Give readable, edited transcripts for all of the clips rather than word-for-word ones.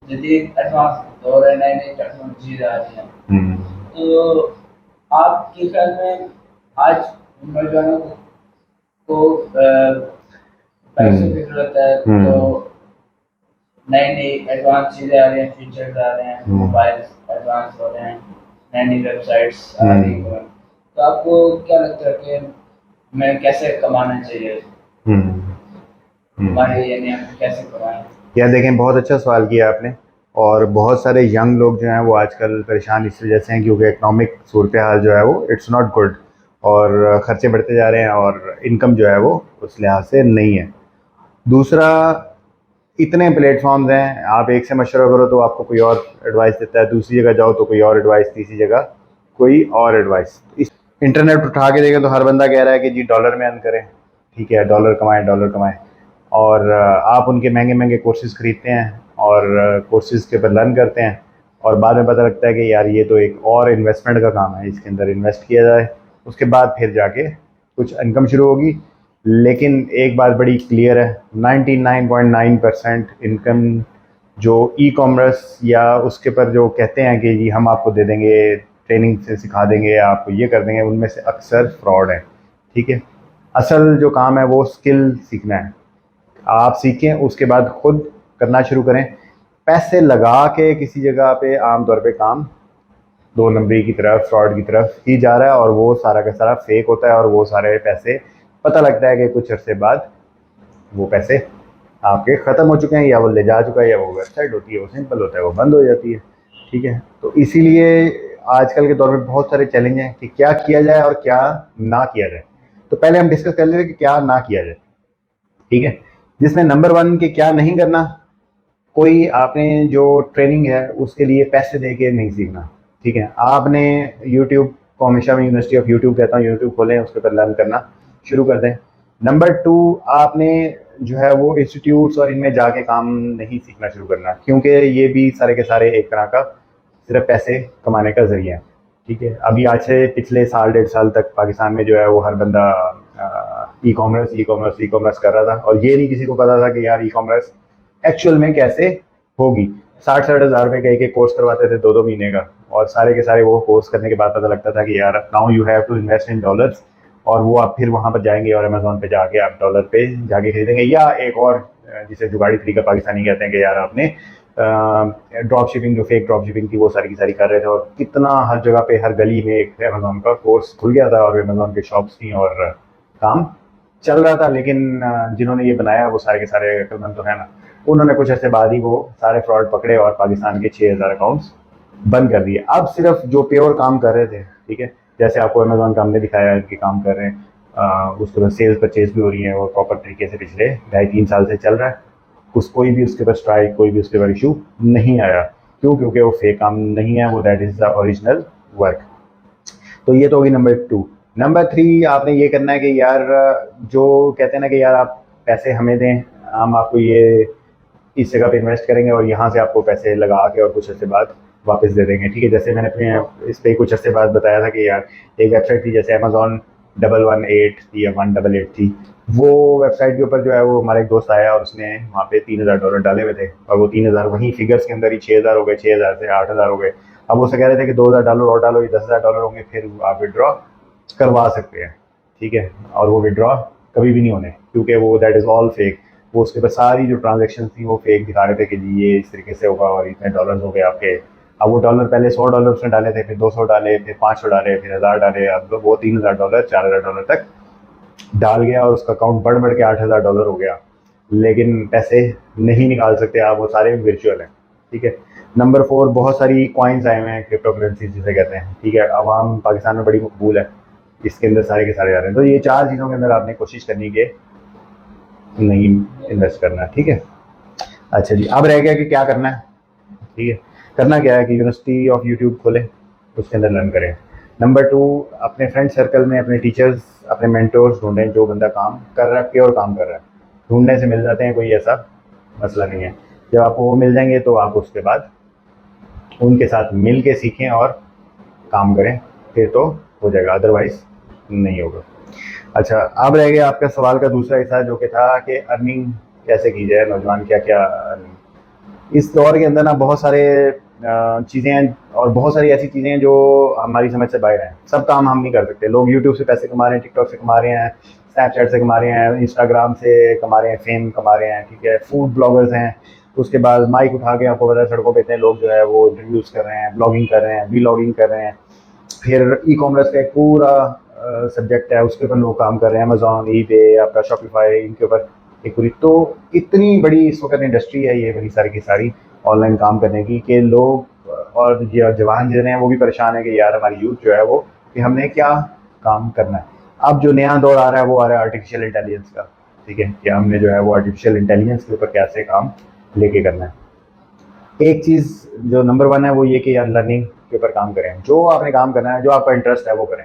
जदीद एडवांस दौर है, नई नई टेक्नोलॉजी आ रही है। तो आपके ख्याल में आज नौजवानों को पैसों की जरूरत है, तो नई नई एडवांस चीज़ें आ रही हैं, फीचर्स आ रहे हैं, मोबाइल एडवांस हो रहे हैं, नई नई वेबसाइट्स आ रही हैं, तो आपको क्या लगता है कि हमें कैसे कमाना चाहिए? हमारे यानी हम कैसे कमाएं? यार देखें, बहुत अच्छा सवाल किया आपने। और बहुत सारे यंग लोग जो हैं वो आजकल परेशान इस वजह से हैं क्योंकि इकोनॉमिक सूरत हाल जो है वो इट्स नॉट गुड, और ख़र्चे बढ़ते जा रहे हैं और इनकम जो है वो उस लिहाज से नहीं है। दूसरा, इतने प्लेटफॉर्म्स हैं, आप एक से मशवरा करो तो आपको कोई और एडवाइस देता है, दूसरी जगह जाओ तो कोई और एडवाइस, तीसरी जगह कोई और एडवाइस। इस इंटरनेट उठा के देखें तो हर बंदा कह रहा है कि जी डॉलर में अर्न करें, ठीक है, डॉलर कमाएं डॉलर कमाएं। और आप उनके महंगे महंगे कोर्सेज़ ख़रीदते हैं और कोर्सेज़ के ऊपर लर्न करते हैं, और बाद में पता लगता है कि यार ये तो एक और इन्वेस्टमेंट का काम है, इसके अंदर इन्वेस्ट किया जाए, उसके बाद फिर जाके कुछ इनकम शुरू होगी। लेकिन एक बात बड़ी क्लियर है, 99.9% इनकम जो ई कॉमर्स या उसके पर जो कहते हैं कि जी हम आपको दे देंगे, ट्रेनिंग से सिखा देंगे, आपको ये कर देंगे, उनमें से अक्सर फ्रॉड है। ठीक है, असल जो काम है वो स्किल सीखना है। आप सीखें, उसके बाद खुद करना शुरू करें। पैसे लगा के किसी जगह पे आमतौर पे काम दो नंबरी की तरफ, फ्रॉड की तरफ ही जा रहा है, और वो सारा का सारा फेक होता है, और वो सारे पैसे पता लगता है कि कुछ अरसे बाद वो पैसे आपके ख़त्म हो चुके हैं, या वो ले जा चुका है, या वो वेबसाइट होती है वो सिंपल होता है वो बंद हो जाती है। ठीक है, तो इसीलिए आजकल के दौर में बहुत सारे चैलेंज हैं कि क्या किया जाए और क्या ना किया जाए। तो पहले हम डिस्कस कर लेते हैं कि क्या ना किया जाए। ठीक है, जिसमें नंबर 1 कि क्या नहीं करना, कोई आपने जो ट्रेनिंग है उसके लिए पैसे दे के नहीं सीखना। ठीक है, आपने यूट्यूब को, हमेशा मैं यूनिवर्सिटी ऑफ यूट्यूब कहता हूँ, यूट्यूब खोलें, उसके ऊपर लर्न करना शुरू कर दें। नंबर 2, आपने जो है वो इंस्टीट्यूट्स और इनमें जाके काम नहीं सीखना शुरू करना, क्योंकि ये भी सारे के सारे एक तरह का सिर्फ पैसे कमाने का जरिया है। ठीक है, अभी आज से पिछले साल 1.5 साल तक पाकिस्तान में जो है वो हर बंदा e commerce e commerce e commerce कर रहा था, और ये नहीं किसी को पता था कि यार ई कॉमर्स एक्चुअल में कैसे होगी। 60-60 हज़ार रुपये का एक कोर्स करवाते थे 2-2 महीने का, और सारे के सारे वो कोर्स करने के बाद पता लगता था कि यार now you have to invest in dollars, और वो आप फिर वहाँ पर जाएंगे और अमेजोन पे जाके आप डॉलर पे जाके खरीदेंगे। या एक और जिसे जुगाड़ी तरीका पाकिस्तानी कहते हैं कि यार आपने ड्रॉप शिपिंग, जो फेक ड्रॉप शिपिंग थी, वो सारी की सारी कर रहे थे, और कितना हर जगह पे हर गली में एक अमेजोन का कोर्स खुल गया था, और अमेजोन के शॉप्स थी, और काम चल रहा था। लेकिन जिन्होंने ये बनाया वो सारे के सारे अक्लमंद तो है ना, उन्होंने कुछ अर्से बाद ही वो सारे फ्रॉड पकड़े और पाकिस्तान के 6,000 अकाउंट्स बंद कर दिए। अब सिर्फ जो प्योर काम कर रहे थे, ठीक है, जैसे आपको अमेजोन का हमने दिखाया है कि काम कर रहे हैं, उसके बाद सेल्स परचेज भी हो रही है, वो प्रॉपर तरीके से पिछले 2.5-3 साल से चल रहा है। कोई भी उसके पास स्ट्राइक, कोई भी उसके पास इशू नहीं आया। क्यों? क्योंकि वो फेक काम नहीं है, वो that is the original work. तो ये तो होगी नंबर 2। नंबर 3, आपने ये करना है कि यार जो कहते हैं ना कि यार आप पैसे हमें दें, हम आपको ये इस जगह पे इन्वेस्ट करेंगे और यहाँ से आपको पैसे लगा के और कुछ अर्से बाद वापस दे देंगे। ठीक है, जैसे मैंने अपने इस पे कुछ अर्से बाद बताया था कि यार एक वेबसाइट थी जैसे अमेजोन 118 थी या 188 थी, वो वेबसाइट के ऊपर जो है वो हमारा एक दोस्त आया और उसने वहाँ पे $3,000 डाले हुए थे, और वो 3,000 वहीं फिगर्स के अंदर ही 6,000 हो गए, 6,000 से 8,000 हो गए। अब वो से कह रहे थे कि $2,000 और डालो, ये $10,000 होंगे, फिर आप विड्रॉ करवा सकते हैं। ठीक है, और वो विड्रॉ कभी भी नहीं होने, क्योंकि वो दैट इज़ ऑल फेक। वो उसके बाद सारी जो ट्रांजेक्शन थी वो फेक दिखा रहे थे कि जी ये इस तरीके से होगा और इतने डॉलर्स हो गए आपके। अब वो डॉलर पहले $100 उसने डाले थे, फिर 200 डाले, फिर 500 डाले, फिर 1,000 डाले, अब वो $3,000 $4,000 तक डाल गया, और उसका अकाउंट बढ़ बढ़ के $8,000 हो गया। लेकिन पैसे नहीं निकाल सकते आप, वो सारे वर्चुअल हैं। ठीक है, नंबर 4, बहुत सारी कॉइन्स आए हुए हैं, क्रिप्टो करेंसी जिसे कहते हैं। ठीक है, आवाम पाकिस्तान में बड़ी मकबूल है, इसके अंदर सारे के सारे आ रहे हैं। तो ये 4 चीज़ों के अंदर आपने कोशिश करनी कि नहीं इन्वेस्ट करना है। ठीक है, अच्छा जी, अब रह गया कि क्या करना है। ठीक है, करना क्या है कि यूनिवर्सिटी ऑफ यूट्यूब खोलें, उसके अंदर लर्न करें। नंबर 2, अपने फ्रेंड सर्कल में अपने टीचर्स, अपने मेंटोर्स ढूंढें, जो बंदा काम कर रहा है, प्योर काम कर रहा है। ढूंढने से मिल जाते हैं, कोई ऐसा मसला नहीं है। जब आपको वो मिल जाएंगे तो आप उसके बाद उनके साथ मिल के सीखें और काम करें, फिर तो हो जाएगा, अदरवाइज नहीं होगा। अच्छा, अब रह गया आपका सवाल का दूसरा हिस्सा, जो कि था कि अर्निंग कैसे की जाए, नौजवान क्या क्या अर्निंग इस दौर के अंदर ना बहुत सारे चीज़ें हैं और बहुत सारी ऐसी चीज़ें हैं जो हमारी समझ से बाहर हैं। सब काम हम नहीं कर सकते। लोग यूट्यूब से पैसे कमा रहे हैं, टिकटॉक से कमा रहे हैं, स्नैपचैट से कमा रहे हैं, इंस्टाग्राम से कमा रहे हैं, फेम कमा रहे हैं, ठीक है। फूड ब्लॉगर्स हैं, उसके बाद माइक उठा के आपको पता है सड़कों पे इतने लोग जो है वो इंटरव्यूज़ कर रहे हैं, ब्लॉगिंग कर रहे हैं, वीलॉगिंग कर रहे हैं। फिर ई कॉमर्स का एक पूरा सब्जेक्ट है, उसके ऊपर लोग काम कर रहे हैं, अमेजोन, ईबे, आपका शॉपिफाई, इनके ऊपर एक पूरी तो इतनी बड़ी इस वक्त इंडस्ट्री है ये बड़ी सारी की सारी ऑनलाइन काम करने की कि लोग और जो जवान जो हैं वो भी परेशान है कि यार हमारी यूथ जो है वो कि हमने क्या काम करना है। अब जो नया दौर आ रहा है वो आ रहा है आर्टिफिशियल इंटेलिजेंस का, ठीक है, कि हमने जो है वो आर्टिफिशियल इंटेलिजेंस के ऊपर कैसे काम लेके करना है। एक चीज़ जो नंबर वन है वो ये कि यार लर्निंग के ऊपर काम करें। जो आपने काम करना है, जो आपका इंटरेस्ट है वो करें,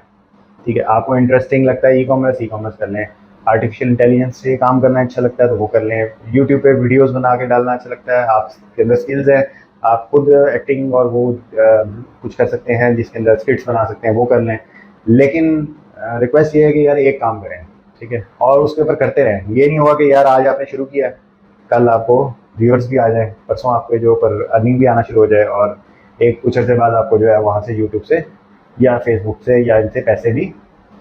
ठीक है। आपको इंटरेस्टिंग लगता है ई कॉमर्स कर लें। आर्टिफिशियल इंटेलिजेंस से काम करना अच्छा लगता है तो वो कर लें। यूट्यूब पे वीडियोस बना के डालना अच्छा लगता है, आपके अंदर स्किल्स है, आप खुद एक्टिंग और वो कुछ कर सकते हैं जिसके अंदर स्किट्स बना सकते हैं, वो कर लें। लेकिन रिक्वेस्ट ये है कि यार एक काम करें, ठीक है, और उसके ऊपर करते रहें। ये नहीं होगा कि यार आज आपने शुरू किया, कल आपको व्यूअर्स भी आ जाए, परसों आपके जो ऊपर अर्निंग भी आना शुरू हो जाए और एक कुछ अर्से बाद आपको जो है वहाँ से यूट्यूब से या फेसबुक से या इनसे पैसे भी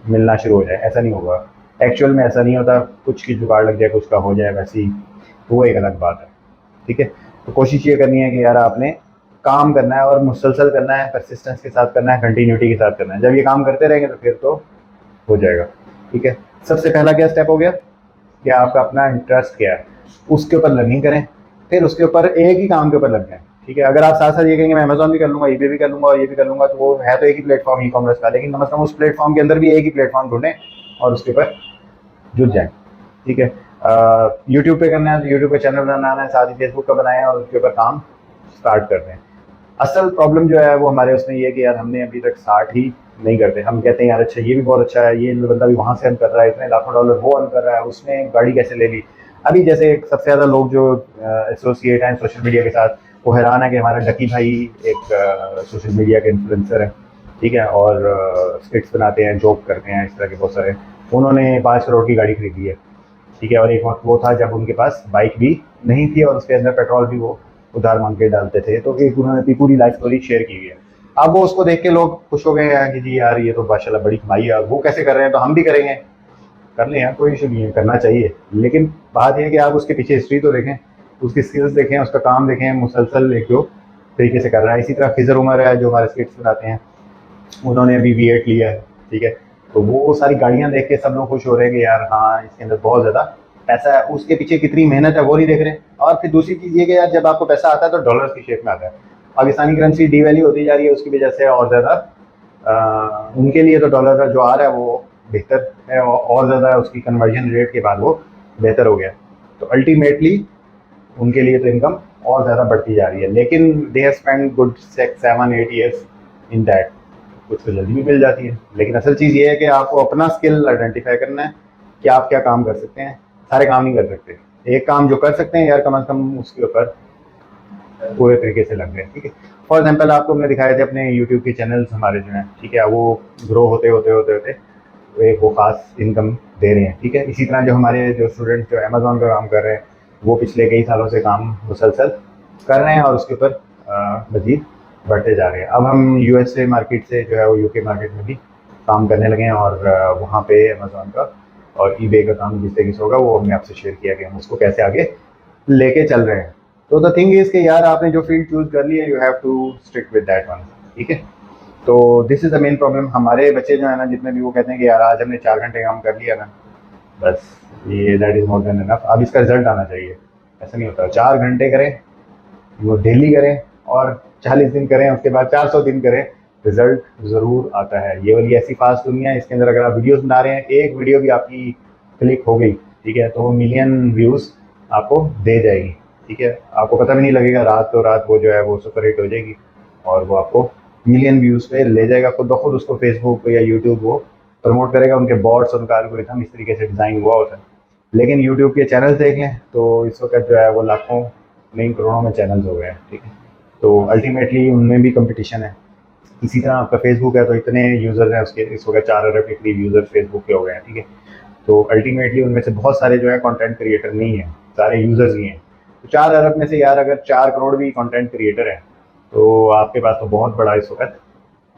मिलना शुरू हो जाए। ऐसा नहीं होगा, एक्चुअल में ऐसा नहीं होता। कुछ की जुगाड़ लग जाए, कुछ का हो जाए वैसे ही, तो वो एक अलग बात है, ठीक है। तो कोशिश ये करनी है कि यार आपने काम करना है और मुसलसल करना है, परसिस्टेंस के साथ करना है, कंटिन्यूटी के साथ करना है। जब ये काम करते रहेंगे तो फिर तो हो जाएगा, ठीक है। सबसे पहला क्या स्टेप हो गया कि आपका अपना इंटरेस्ट क्या है, उसके ऊपर लर्निंग करें। फिर उसके ऊपर एक ही काम के ऊपर लग जाएं, ठीक है। अगर आप साथ साथ ये कहेंगे मैं अमेजोन भी कर लूँगा, ईबे भी कर लूँगा और ये भी कर लूँगा, तो वो है तो एक ही प्लेटफॉर्म ई कॉमर्स का, लेकिन कम से कम उस प्लेटफॉर्म के अंदर भी एक ही प्लेटफॉर्म ढूंढें और उसके ऊपर जुट जाएँ, ठीक है। यूट्यूब पे करना है तो यूट्यूब पे चैनल बनाना है, साथ ही फेसबुक का बनाएं और उसके ऊपर काम स्टार्ट कर दें। असल प्रॉब्लम जो है वो हमारे उसमें ये है कि यार हमने अभी तक स्टार्ट ही नहीं करते। हम कहते हैं यार अच्छा ये भी बहुत अच्छा है, ये बंदा भी वहाँ से अर्न कर रहा है, इतने लाखों डॉलर वो अर्न कर रहा है, उसने गाड़ी कैसे ले ली। अभी जैसे सबसे ज़्यादा लोग जो एसोसिएट हैं सोशल मीडिया के साथ, वो हैरान है कि हमारा डकी भाई एक सोशल मीडिया के इन्फ्लुएंसर है, ठीक है, और स्किट्स बनाते हैं, जोक करते हैं, इस तरह के बहुत सारे। उन्होंने 5 करोड़ की गाड़ी खरीदी है, ठीक है, और एक वक्त वो था जब उनके पास बाइक भी नहीं थी और उसके अंदर पेट्रोल भी वो उधार मांग के डालते थे। तो एक उन्होंने अपनी पूरी लाइफ स्टोरी शेयर की हुई है। अब वो उसको देख के लोग खुश हो गए हैं कि जी यार ये तो माशाल्लाह बड़ी कमाई है, वो कैसे कर रहे हैं तो हम भी करेंगे। कर लें यार, कोई इशू नहीं है, करना चाहिए। लेकिन बात यह है कि आप उसके पीछे हिस्ट्री तो देखें, उसकी स्किल्स देखें, उसका काम देखें, मुसलसल एक जो तरीके से कर रहा है। इसी तरह खिजर उमर है जो हमारे स्किट्स बनाते हैं, उन्होंने अभी V8 लिया है, ठीक है। तो वो सारी गाड़ियाँ देख के सब लोग खुश हो रहे हैं कि यार हाँ इसके अंदर बहुत ज़्यादा पैसा है, उसके पीछे कितनी मेहनत है वो नहीं देख रहे। और फिर दूसरी चीज़ ये कि यार जब आपको पैसा आता है तो डॉलर्स की शेप में आता है। पाकिस्तानी करेंसी डीवैल्यू होती जा रही है, उसकी वजह से और ज़्यादा उनके लिए तो डॉलर जो आ रहा है वो बेहतर है और ज़्यादा उसकी कन्वर्जन रेट के बाद वो बेहतर हो गया। तो अल्टीमेटली उनके लिए तो इनकम और ज़्यादा बढ़ती जा रही है। लेकिन they have spend good 6 7 8 years in that. कुछ तो जल्दी भी मिल जाती है, लेकिन असल चीज़ ये है कि आपको अपना स्किल आइडेंटिफाई करना है कि आप क्या काम कर सकते हैं। सारे काम नहीं कर सकते, एक काम जो कर सकते हैं यार कम से कम उसके ऊपर पूरे तरीके से लग गए, ठीक है। फॉर एग्जाम्पल आपको हमने दिखाए थे अपने यूट्यूब के चैनल्स हमारे जो हैं, ठीक है, वो ग्रो होते होते होते होते वो एक वो खास इनकम दे रहे हैं, ठीक है। इसी तरह जो हमारे जो स्टूडेंट्स जो अमेजोन पर काम कर रहे हैं वो पिछले कई सालों से काम मुसलसल कर रहे हैं और उसके ऊपर मजीद बढ़ते जा रहे हैं। अब हम USA मार्केट से जो है वो UK मार्केट में भी काम करने लगे हैं और वहाँ पे अमेजोन का और ईबे का काम जिस तरीके से होगा वो हमने आपसे शेयर किया कि हम उसको कैसे आगे लेके चल रहे हैं। तो द थिंग इज़ कि यार आपने जो फील्ड चूज़ कर ली है you have to stick with that one, ठीक है। तो this is the main problem. हमारे बच्चे जो है ना जितने भी वो कहते हैं कि यार आज हमने 4 घंटे काम कर लिया ना, बस ये that is more than enough, अब इसका रिजल्ट आना चाहिए। ऐसा नहीं होता, 4 घंटे करें वो डेली करें और 40 दिन करें, उसके बाद 400 दिन करें, रिजल्ट ज़रूर आता है। ये वाली ऐसी फास्ट दुनिया है, इसके अंदर अगर आप वीडियोस बना रहे हैं, एक वीडियो भी आपकी क्लिक हो गई, ठीक है, तो वो मिलियन व्यूज़ आपको दे जाएगी, ठीक है। आपको पता भी नहीं लगेगा, रात तो रात वो जो है वो सुपर हिट हो जाएगी और वो आपको मिलियन व्यूज़ पे ले जाएगा। खुद ब खुद उसको फेसबुक या यूट्यूब वो प्रमोट करेगा, उनके बॉट्स उनका एल्गोरिथम इस तरीके से डिज़ाइन हुआ होता है। लेकिन यूट्यूब के चैनल्स देख लें तो इस वक्त जो है वो लाखों नहीं करोड़ों में चैनल्स हो गए हैं, ठीक है। तो अल्टीमेटली उनमें भी कंपटीशन है। इसी तरह आपका फेसबुक है तो इतने यूज़र हैं उसके, इस वक्त 4 अरब के करीब यूज़र फेसबुक के हो गए हैं, ठीक है। तो अल्टीमेटली उनमें से बहुत सारे जो है कंटेंट क्रिएटर नहीं हैं, सारे यूज़र्स ही हैं। तो 4 अरब में से यार अगर 4 करोड़ भी कंटेंट क्रिएटर हैं तो आपके पास तो बहुत बड़ा इस वक्त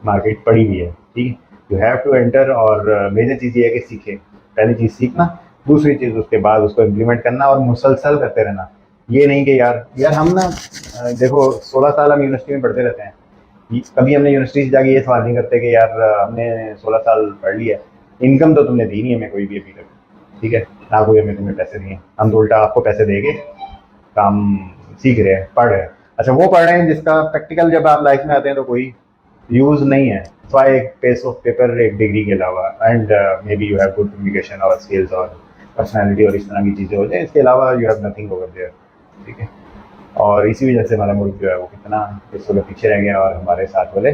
मार्केट पड़ी हुई है, ठीक है। यू हैव टू एंटर, और मेजर चीज़ ये है कि सीखे, पहली चीज़ सीखना, दूसरी चीज़ उसके बाद उसको इम्प्लीमेंट करना और मुसलसल करते रहना। ये नहीं कि यार हम ना देखो 16 साल हम यूनिवर्सिटी में पढ़ते रहते हैं, कभी हमने यूनिवर्सिटी से जाके ये सवाल नहीं करते कि यार हमने 16 साल पढ़ लिया, इनकम तो तुमने दी नहीं हमें कोई भी अभी तक, ठीक है, ना कोई हमें तुम्हें पैसे दिए, हम तो उल्टा आपको पैसे देके काम सीख रहे हैं, पढ़ रहे हैं। अच्छा वो पढ़ रहे हैं जिसका प्रैक्टिकल जब आप लाइफ में आते हैं तो कोई यूज़ नहीं है, स्वाय एक पेस ऑफ पेपर एक डिग्री के अलावा, and maybe you have good communication और स्किल्स और पर्सनैलिटी और इस तरह की चीज़ें हो जाए, इसके अलावा you have nothing over there, ठीक है। और इसी वजह से हमारा मुल्क जो है वो कितना इस वक्त पीछे रह गया और हमारे साथ वाले